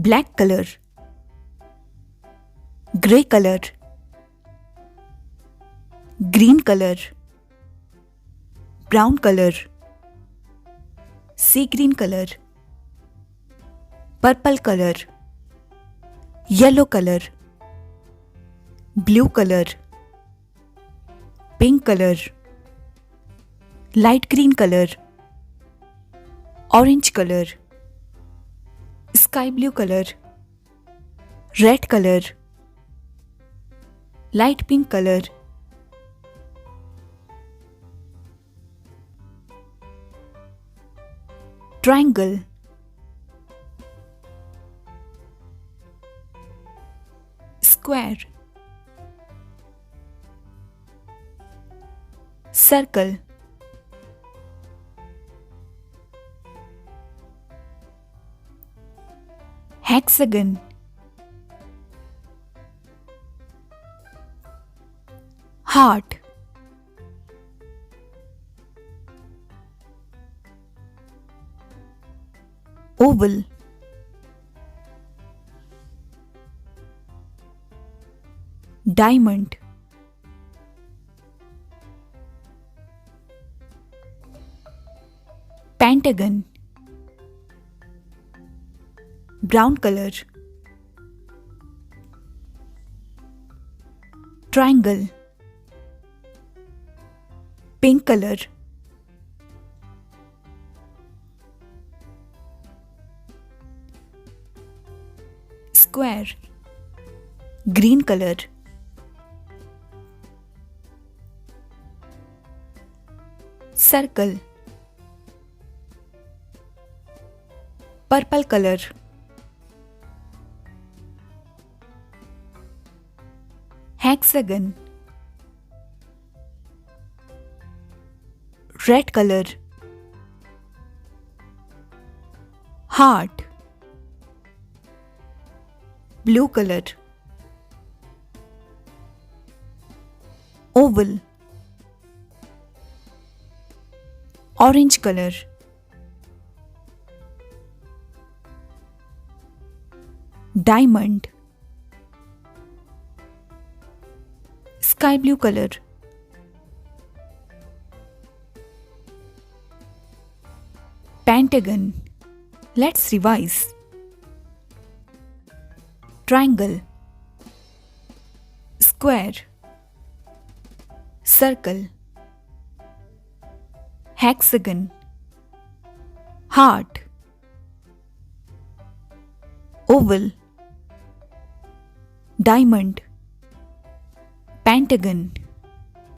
black color, grey color, green color, brown color, sea green color, purple color, yellow color, blue color, pink color, light green color, orange color, sky blue color, red color, light pink color, triangle, square, circle, hexagon, heart, oval, diamond, pentagon, brown color, triangle, pink color, square, green color, circle, purple color, hexagon, red color, heart, blue color, oval, orange color, diamond, sky blue color, pentagon. Let's revise. Triangle, square, circle, hexagon, heart, oval, diamond, pentagon.